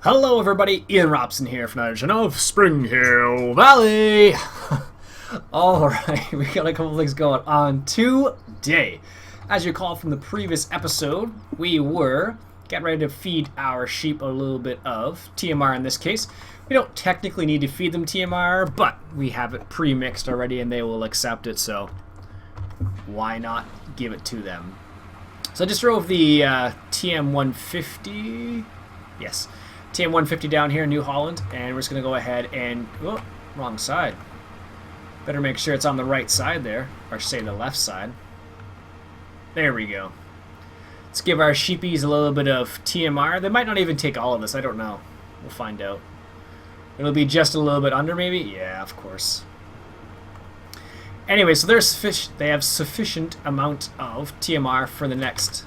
Hello everybody, Iain Robson here, Finalizing of Springhill Valley! Alright, we got a couple things going on today. As you recall from the previous episode, we were getting ready to feed our sheep a little bit of TMR in this case. We don't technically need to feed them TMR, but we have it pre-mixed already and they will accept it, so why not give it to them? So I just drove the TM150, yes, TM150 down here in New Holland, and we're just going to go ahead and, oh, wrong side. Better make sure it's on the right side there, or say the left side. There we go. Let's give our sheepies a little bit of TMR. They might not even take all of this, I don't know. We'll find out. It'll be just a little bit under maybe? Yeah, of course. Anyway, so they have sufficient amount of TMR for the next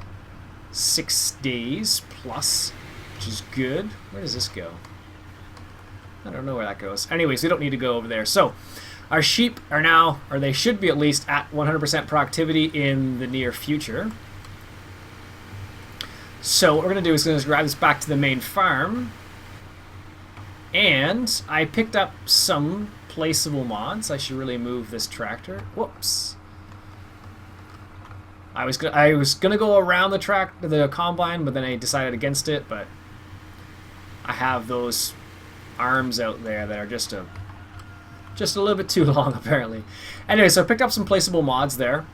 6 days plus, which is good. Where does this go? I don't know where that goes. Anyways, we don't need to go over there. So, our sheep are now, or they should be at least, at 100% productivity in the near future. So what we're going to do is going to grab this back to the main farm. And I picked up some placeable mods. I should really move this tractor. Whoops. I was gonna go around the combine, but then I decided against it. But I have those arms out there that are just a little bit too long, apparently. Anyway, so I picked up some placeable mods there,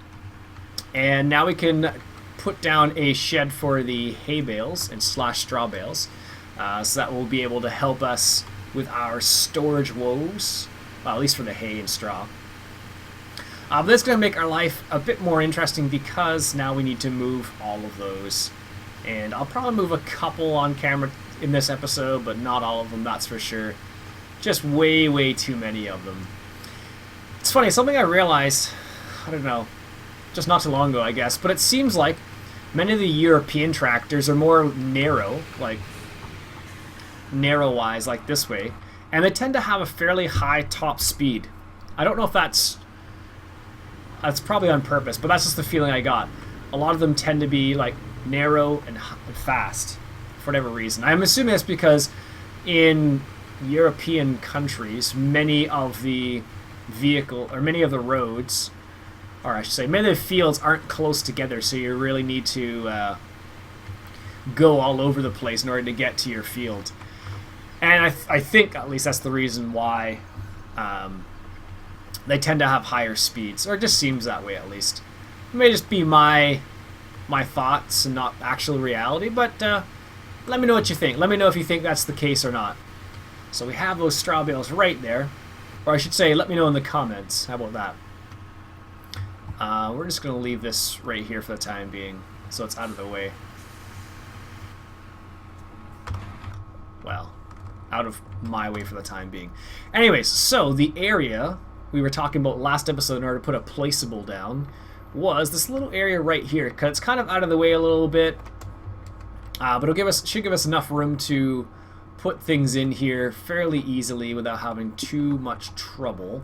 and now we can put down a shed for the hay bales and slash straw bales, so that will be able to help us with our storage woes. Well, at least for the hay and straw. But that's going to make our life a bit more interesting because now we need to move all of those. And I'll probably move a couple on camera in this episode, but not all of them, that's for sure. Just way, way too many of them. It's funny, something I realized, I don't know, just not too long ago, I guess, but it seems like many of the European tractors are more narrow-wise, like this way. And they tend to have a fairly high top speed. I don't know if that's probably on purpose, but that's just the feeling I got. A lot of them tend to be like narrow and fast for whatever reason. I'm assuming that's because in European countries, many of the roads, or I should say, many of the fields aren't close together, so you really need to go all over the place in order to get to your field. And I think, at least that's the reason why they tend to have higher speeds, or it just seems that way at least. It may just be my thoughts and not actual reality, but let me know what you think. Let me know if you think that's the case or not. So we have those straw bales right there, or I should say, let me know in the comments. How about that? We're just going to leave this right here for the time being, so it's out of the way. Well, out of my way for the time being. Anyways, so the area we were talking about last episode in order to put a placeable down was this little area right here, because it's kind of out of the way a little bit, but should give us enough room to put things in here fairly easily without having too much trouble.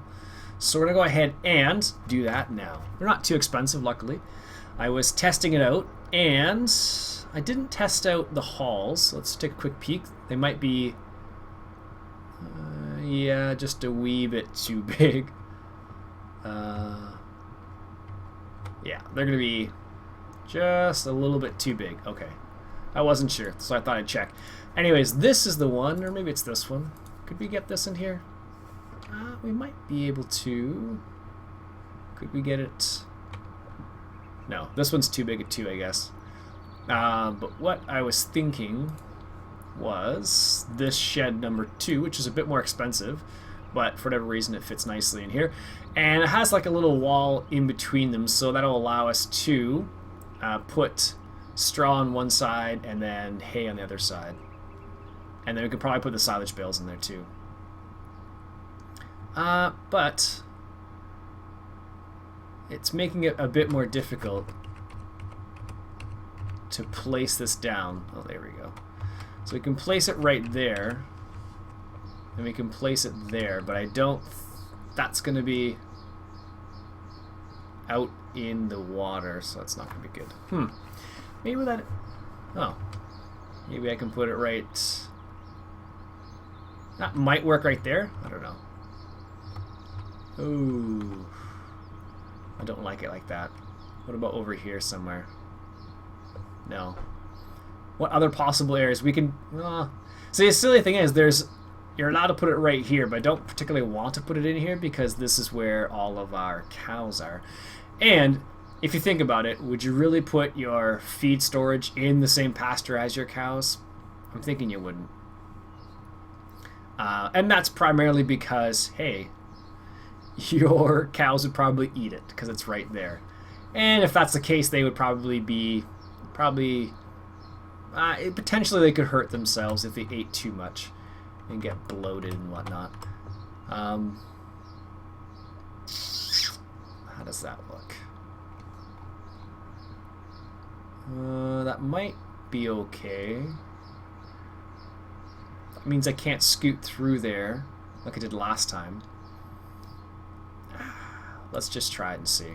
So we're going to go ahead and do that now. They're not too expensive, luckily. I was testing it out, and I didn't test out the halls. Let's take a quick peek. They might be, yeah, just a wee bit too big. Yeah, they're going to be just a little bit too big. Okay. I wasn't sure, so I thought I'd check. Anyways, this is the one, or maybe it's this one. Could we get this in here? We might be able to. Could we get it? No, this one's too big too, I guess. But what I was thinking was this shed number 2, which is a bit more expensive, but for whatever reason it fits nicely in here. And it has like a little wall in between them, so that'll allow us to put straw on one side and then hay on the other side. And then we could probably put the silage bales in there too. But it's making it a bit more difficult to place this down. Oh, there we go. So we can place it right there, and we can place it there, but I don't. That's going to be out in the water, so that's not going to be good. Maybe that. Oh, maybe I can put it right That might work right there. I don't know. Ooh. I don't like it like that. What about over here somewhere? No. What other possible areas we can... see, the silly thing is, you're allowed to put it right here, but I don't particularly want to put it in here because this is where all of our cows are. And if you think about it, would you really put your feed storage in the same pasture as your cows? I'm thinking you wouldn't. And that's primarily because, hey, your cows would probably eat it because it's right there. And if that's the case, they would probably be... potentially they could hurt themselves if they ate too much and get bloated and whatnot. How does that look? That might be okay. That means I can't scoot through there like I did last time. Let's just try it and see.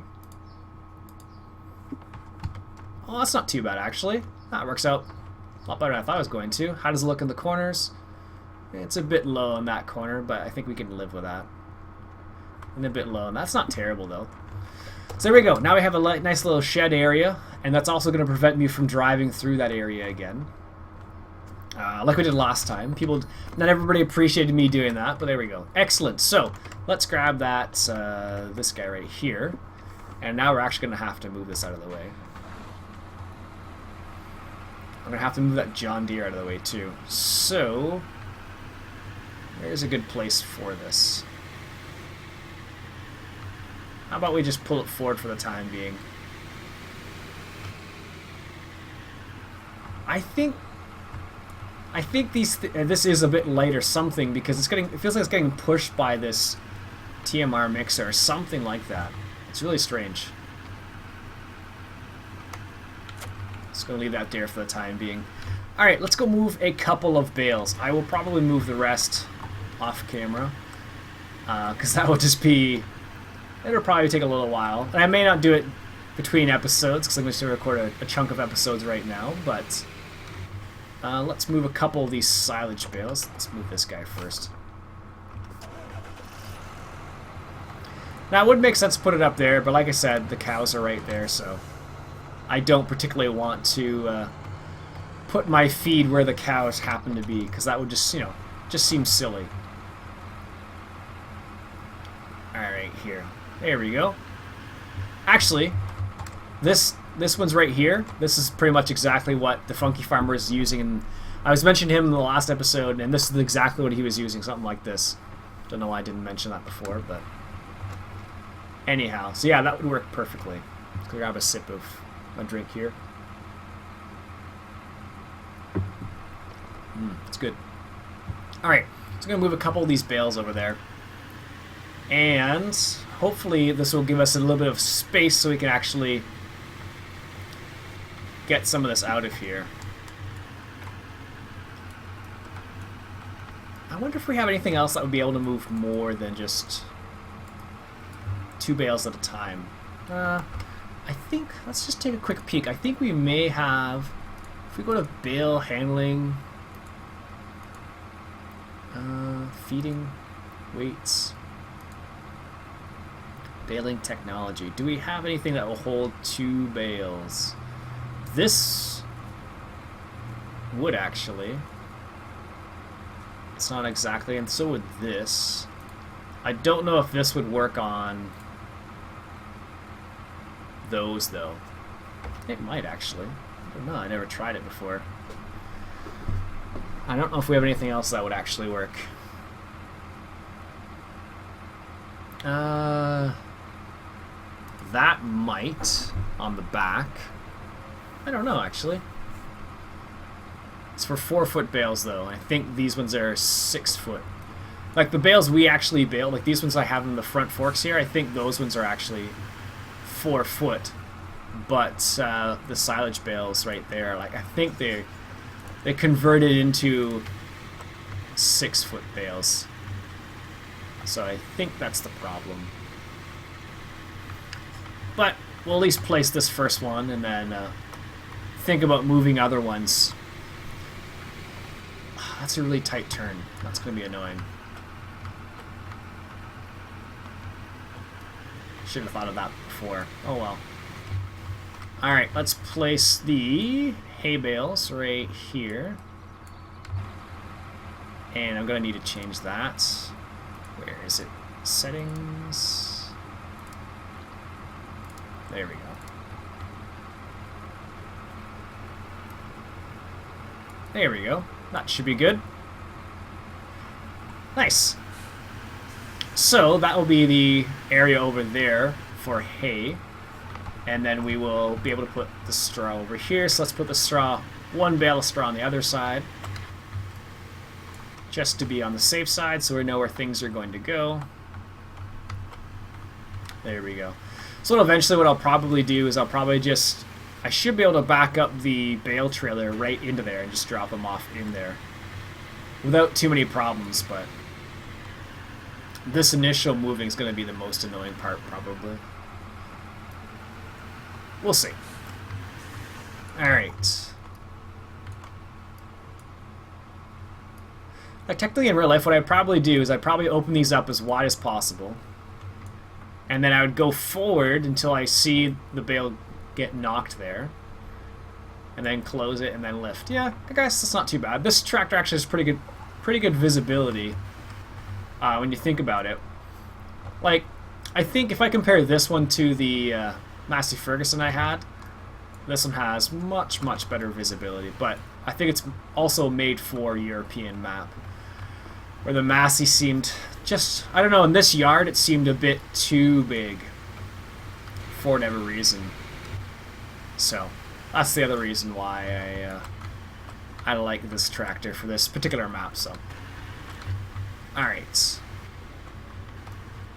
Oh, that's not too bad, actually. That works out a lot better than I thought it was going to. How does it look in the corners? It's a bit low in that corner, but I think we can live with that. And a bit low, and that's not terrible, though. So there we go. Now we have a nice little shed area, and that's also going to prevent me from driving through that area again. Like we did last time. Not everybody appreciated me doing that, but there we go. Excellent. So let's grab that, this guy right here, and now we're actually going to have to move this out of the way. I'm going to have to move that John Deere out of the way too. So, there's a good place for this. How about we just pull it forward for the time being? I think this is a bit light or something because it feels like it's getting pushed by this TMR mixer or something like that. It's really strange. Just gonna leave that there for the time being. Alright, let's go move a couple of bales. I will probably move the rest off camera. Because that will just be... It'll probably take a little while. And I may not do it between episodes, because I'm going to record a chunk of episodes right now. But let's move a couple of these silage bales. Let's move this guy first. Now, it would make sense to put it up there, but like I said, the cows are right there, so... I don't particularly want to put my feed where the cows happen to be, because that would just, just seem silly. Alright, here. There we go. Actually, this one's right here. This is pretty much exactly what the Funky Farmer is using, and I was mentioning him in the last episode, and this is exactly what he was using, something like this. Don't know why I didn't mention that before, but... Anyhow, so yeah, that would work perfectly. Let's go grab a sip of my drink here. It's good. Alright, so I'm going to move a couple of these bales over there. And hopefully this will give us a little bit of space so we can actually get some of this out of here. I wonder if we have anything else that would be able to move more than just 2 bales at a time. I think, let's just take a quick peek. I think we may have, if we go to bale handling, feeding, weights, baling technology. Do we have anything that will hold 2 bales? This would actually. It's not exactly, and so would this. I don't know if this would work on those, though. It might, actually. I don't know. I never tried it before. I don't know if we have anything else that would actually work. That might on the back. I don't know, actually. It's for 4-foot bales, though. I think these ones are 6-foot. Like the bales we actually bale, like these ones I have in the front forks here, I think those ones are actually 4-foot. But the silage bales right there, like I think they converted into 6-foot bales. So I think that's the problem. But we'll at least place this first one and then think about moving other ones. That's a really tight turn. That's going to be annoying. Should have thought of that before. Oh well. Alright, let's place the hay bales right here. And I'm going to need to change that. Where is it? Settings. There we go. There we go. That should be good. Nice. So that will be the area over there for hay. And then we will be able to put the straw over here. So let's put the straw, one bale of straw on the other side. Just to be on the safe side so we know where things are going to go. There we go. So eventually what I'll probably do is I should be able to back up the bale trailer right into there and just drop them off in there without too many problems, but this initial moving is going to be the most annoying part probably. We'll see. Alright. Like technically in real life what I'd probably do is I'd probably open these up as wide as possible. And then I would go forward until I see the bale get knocked there. And then close it and then lift. Yeah, I guess that's not too bad. This tractor actually has pretty good visibility when you think about it. Like, I think if I compare this one to the Massey Ferguson I had, this one has much, much better visibility. But I think it's also made for European map. Where the Massey seemed just, I don't know, in this yard it seemed a bit too big for whatever reason. So that's the other reason why I like this tractor for this particular map. So, all right,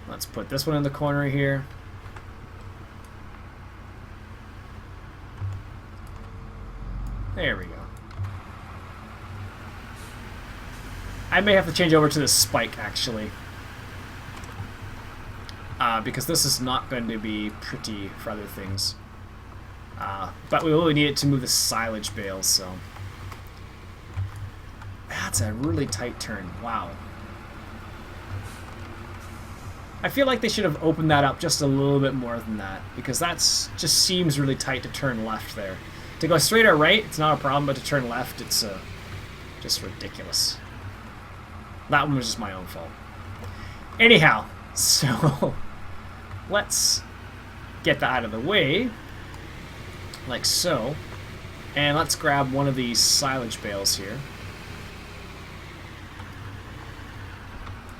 let's put this one in the corner here. There we go. I may have to change over to the spike, actually. Because this is not going to be pretty for other things. But we will need it to move the silage bales, so... That's a really tight turn. Wow. I feel like they should have opened that up just a little bit more than that, because that's just seems really tight to turn left there. To go straight or right, it's not a problem, but to turn left, it's just ridiculous. That one was just my own fault. Anyhow, so let's get that out of the way, like so, and let's grab one of these silage bales here.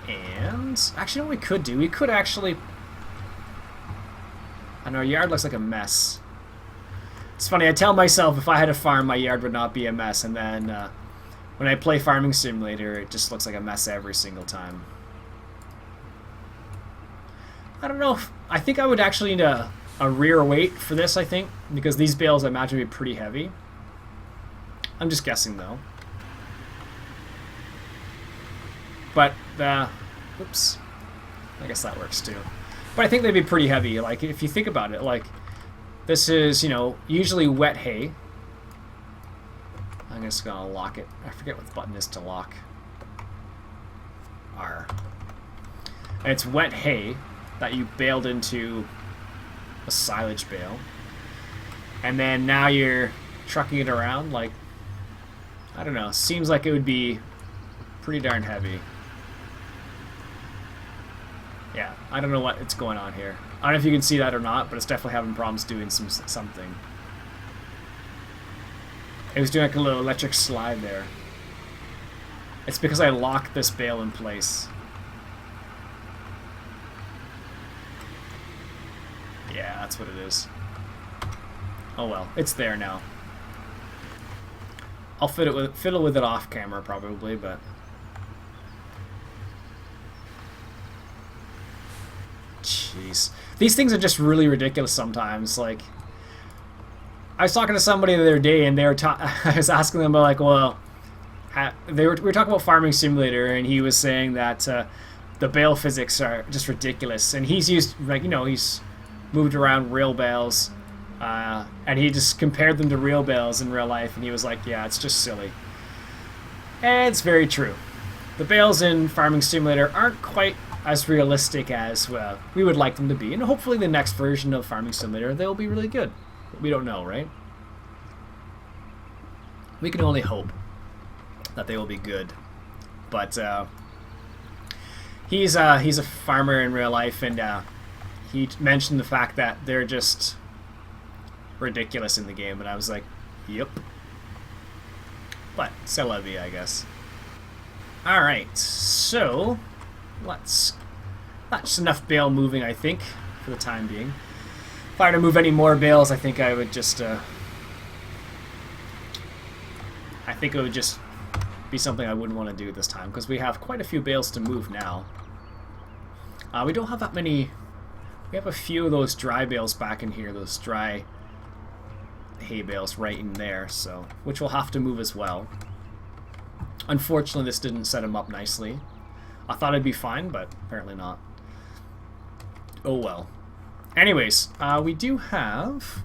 And actually, what we could do, we could actually... I know our yard looks like a mess. It's funny, I tell myself if I had a farm, my yard would not be a mess, and then when I play Farming Simulator, it just looks like a mess every single time. I don't know. I think I would actually need a rear weight for this, I think, because these bales I imagine would be pretty heavy. I'm just guessing, though. But, oops. I guess that works, too. But I think they'd be pretty heavy. Like, if you think about it, like, this is, you know, usually wet hay. I'm just gonna lock it. I forget what the button is to lock. R. And it's wet hay that you baled into a silage bale. And then now you're trucking it around, like, I don't know, seems like it would be pretty darn heavy. Yeah, I don't know what's going on here. I don't know if you can see that or not, but it's definitely having problems doing something. It was doing like a little electric slide there. It's because I locked this bale in place. Yeah, that's what it is. Oh well, it's there now. I'll fiddle with it off camera probably, but... Jeez. These things are just really ridiculous sometimes. Like, I was talking to somebody the other day, and they were I was asking them about, like, well, we were talking about Farming Simulator, and he was saying that the bale physics are just ridiculous. And he's used, like, you know, he's moved around real bales, and he just compared them to real bales in real life, and he was like, yeah, it's just silly. And it's very true. The bales in Farming Simulator aren't quite as realistic as we would like them to be, and hopefully the next version of Farming Simulator, they'll be really good. But we don't know, right? We can only hope that they will be good. But he's a farmer in real life, and he mentioned the fact that they're just ridiculous in the game, and I was like, yep. But c'est la vie, I guess. Alright, so that's enough bale moving, I think, for the time being. If I were to move any more bales, I think I would just I think it would just be something I wouldn't want to do this time, because we have quite a few bales to move now. We don't have that many. We have a few of those dry bales back in here, those dry hay bales right in there, so which we'll have to move as well. Unfortunately, this didn't set him up nicely. I thought it'd be fine, but apparently not. Oh well. Anyways, we do have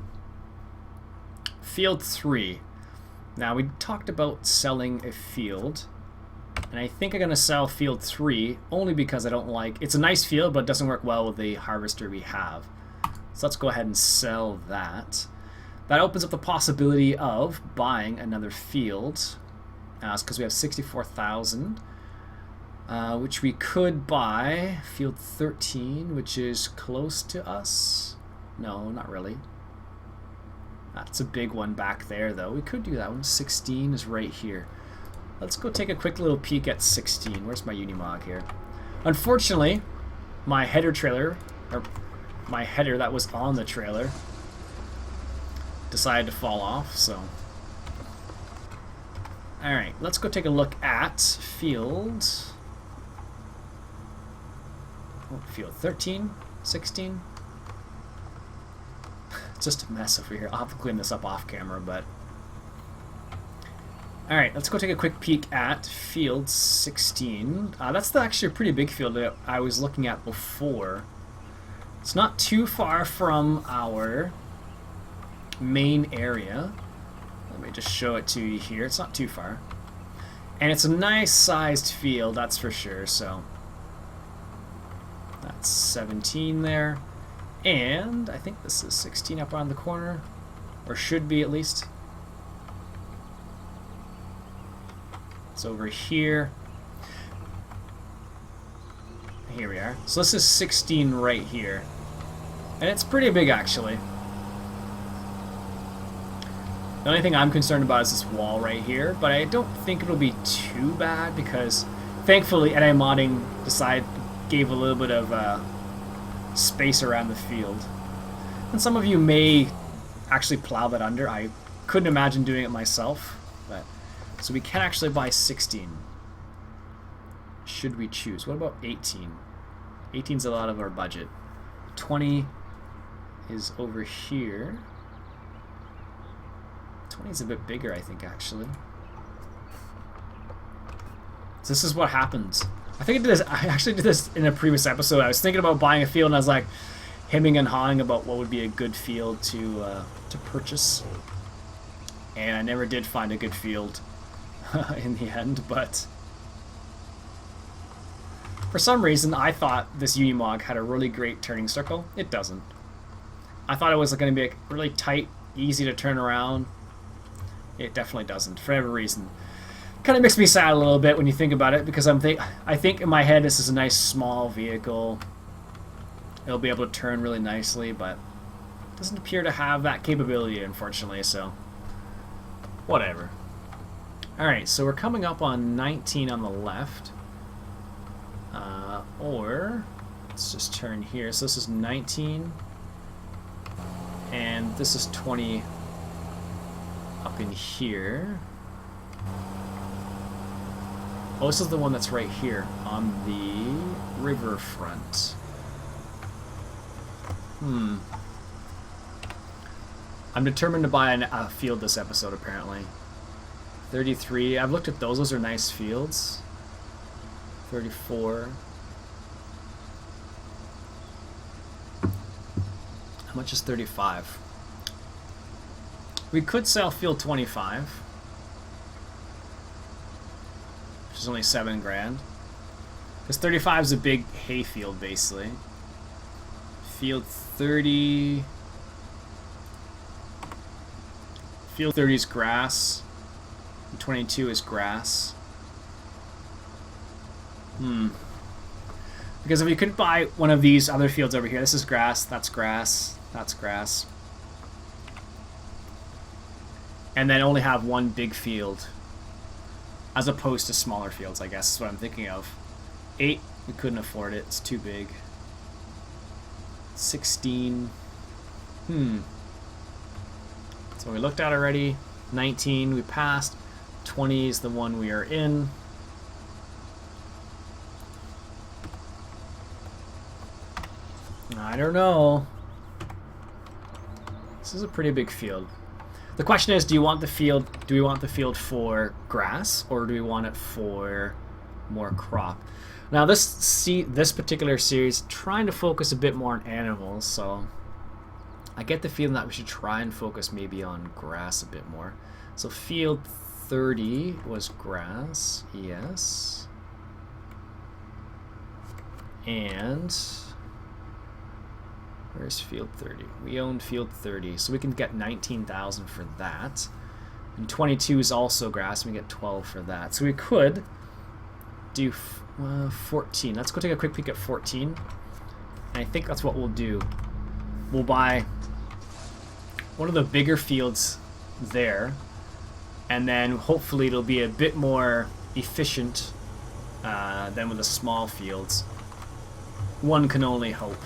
field 3. Now, we talked about selling a field, and I think I'm going to sell field 3 only because I don't like... It's a nice field, but it doesn't work well with the harvester we have. So let's go ahead and sell that. That opens up the possibility of buying another field, because we have 64,000, which we could buy field 13, which is close to us. No, not really. That's a big one back there, though. We could do that one. 16 is right here. Let's go take a quick little peek at 16. Where's my Unimog here? Unfortunately, my header trailer, or my header that was on the trailer, decided to fall off, so... Alright, let's go take a look at field... Oh, field 13, 16... It's just a mess over here. I'll have to clean this up off camera, but... Alright, let's go take a quick peek at field 16. That's actually a pretty big field that I was looking at before. It's not too far from our main area. Let me just show it to you here. It's not too far. And it's a nice sized field, that's for sure, so... That's 17 there. And I think this is 16 up on the corner, or should be at least. It's over here. Here we are. So this is 16 right here. And it's pretty big, actually. The only thing I'm concerned about is this wall right here, but I don't think it'll be too bad because thankfully anti-modding gave a little bit of space around the field. And some of you may actually plow that under. I couldn't imagine doing it myself, but so we can actually buy 16. Should we choose? What about 18? 18's a lot of our budget. 20 is over here. 20 is a bit bigger, I think, actually. So this is what happens. I think I actually did this in a previous episode. I was thinking about buying a field, and I was like hemming and hawing about what would be a good field to purchase. And I never did find a good field in the end, but for some reason I thought this Unimog had a really great turning circle. It doesn't. I thought it was going to be really tight, easy to turn around. It definitely doesn't, for every reason. Kind of makes me sad a little bit when you think about it, because I think in my head this is a nice small vehicle. It'll be able to turn really nicely, but it doesn't appear to have that capability, unfortunately, so whatever. Alright, so we're coming up on 19 on the left. Or, let's just turn here. So this is 19, and this is 20 up in here. Oh, this is the one that's right here on the riverfront. I'm determined to buy a field this episode, apparently. 33. I've looked at those. Those are nice fields. 34. How much is 35? We could sell field 25. is only 7 grand. Because 35 is a big hay field, basically. Field 30... Field 30 is grass. And 22 is grass. Because if you could buy one of these other fields over here, this is grass, that's grass, that's grass. And then only have one big field. As opposed to smaller fields, I guess is what I'm thinking of. 8, we couldn't afford it, it's too big. 16. So we looked at already. 19 we passed. 20 is the one we are in. I don't know. This is a pretty big field. The question is, do we want the field for grass, or do we want it for more crop? Now this particular series trying to focus a bit more on animals, so I get the feeling that we should try and focus maybe on grass a bit more. So field 30 was grass, yes. And where's field 30? We own field 30, so we can get 19,000 for that. And 22 is also grass, and we get 12 for that. So we could do 14. Let's go take a quick peek at 14. And I think that's what we'll do. We'll buy one of the bigger fields there, and then hopefully it'll be a bit more efficient than with the small fields. One can only hope.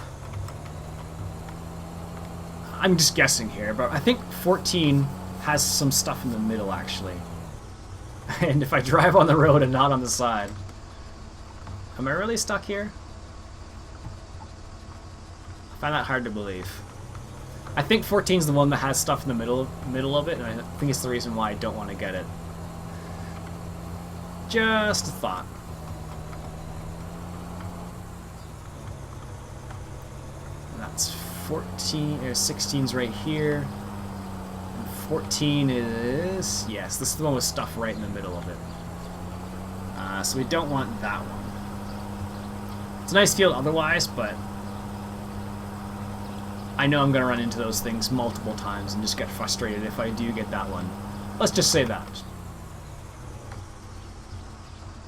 I'm just guessing here, but I think 14 has some stuff in the middle, actually. And if I drive on the road and not on the side... Am I really stuck here? I find that hard to believe. I think 14 is the one that has stuff in the middle of it, and I think it's the reason why I don't want to get it. Just a thought. That's 14, or 16's right here. And 14 is, yes, this is the one with stuff right in the middle of it. So we don't want that one. It's a nice field otherwise, but I know I'm going to run into those things multiple times and just get frustrated if I do get that one. Let's just say that.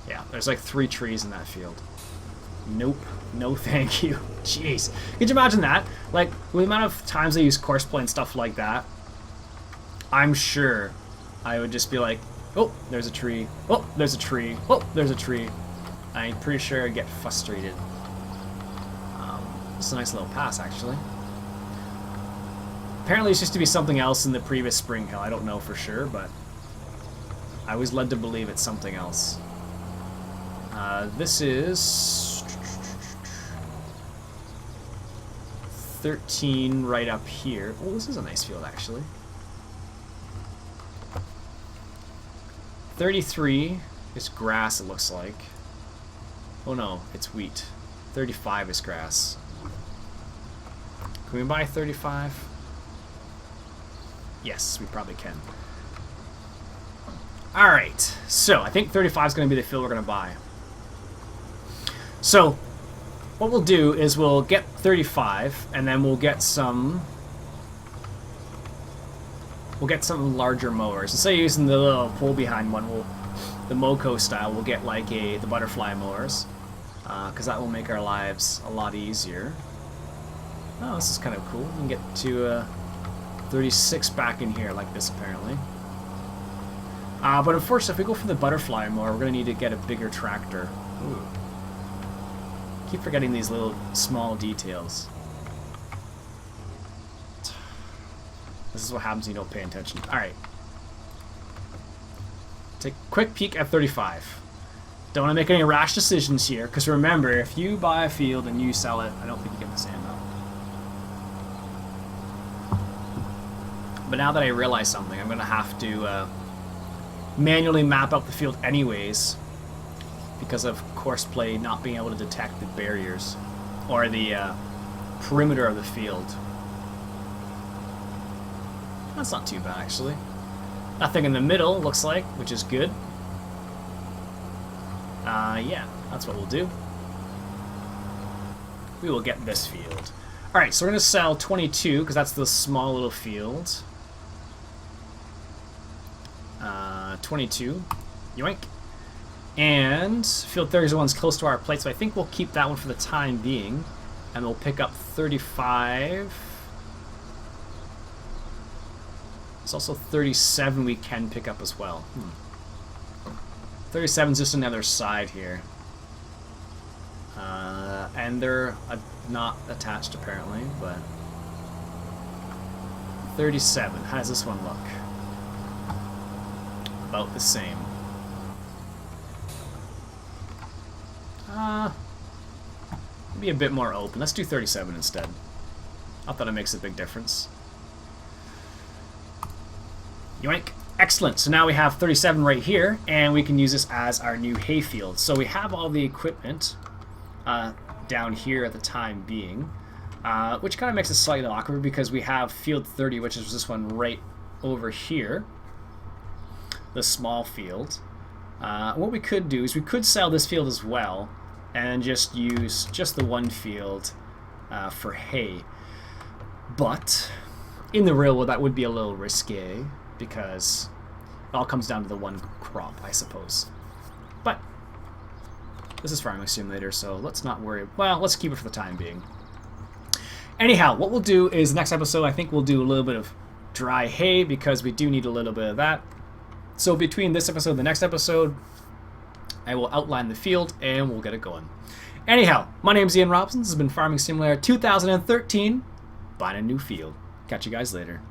Yeah, there's like 3 trees in that field. Nope. No thank you. Jeez. Could you imagine that? Like, with the amount of times I use courseplay and stuff like that, I'm sure I would just be like, oh, there's a tree. Oh, there's a tree. Oh, there's a tree. I'm pretty sure I'd get frustrated. It's a nice little pass, actually. Apparently it's used to be something else in the previous Springhill. I don't know for sure, but I was led to believe it's something else. This is 13 right up here. Oh, this is a nice field, actually. 33 is grass, it looks like. Oh no, it's wheat. 35 is grass. Can we buy 35? Yes, we probably can. Alright, so I think 35 is going to be the field we're going to buy. So, what we'll do is we'll get 35, and then we'll get some larger mowers. Instead of using the little pull behind one, the Moco style, we'll get like the butterfly mowers, because that will make our lives a lot easier. Oh, this is kind of cool. We can get to 36 back in here like this, apparently. But unfortunately, if we go for the butterfly mower, we're going to need to get a bigger tractor. Ooh. Keep forgetting these little small details. This is what happens when you don't pay attention. Alright. Take a quick peek at 35. Don't want to make any rash decisions here, because remember, if you buy a field and you sell it, I don't think you get the sand up. But now that I realize something, I'm going to have to manually map out the field anyways, because of courseplay not being able to detect the barriers or the perimeter of the field. That's not too bad, actually. Nothing in the middle, looks like, which is good. Yeah, that's what we'll do. We will get this field. Alright, so we're going to sell 22, because that's the small little field. 22. Yoink. And field 31 is close to our plate, so I think we'll keep that one for the time being. And we'll pick up 35. There's also 37 we can pick up as well. 37 is just another side here. And they're not attached apparently, but 37. How does this one look? About the same. Maybe a bit more open. Let's do 37 instead. I thought it makes a big difference. Yoink. Excellent. So now we have 37 right here, and we can use this as our new hayfield. So we have all the equipment down here at the time being, which kind of makes it slightly awkward because we have field 30, which is this one right over here, the small field. What we could do is we could sell this field as well and just use just the one field for hay. But in the real world, that would be a little risque because it all comes down to the one crop, I suppose. But this is Farming Simulator, so let's not worry. Well, let's keep it for the time being. Anyhow, what we'll do is next episode, I think we'll do a little bit of dry hay because we do need a little bit of that. So between this episode and the next episode, I will outline the field and we'll get it going. Anyhow, my name's Iain Robson. This has been Farming Simulator 2013. Buying a new field. Catch you guys later.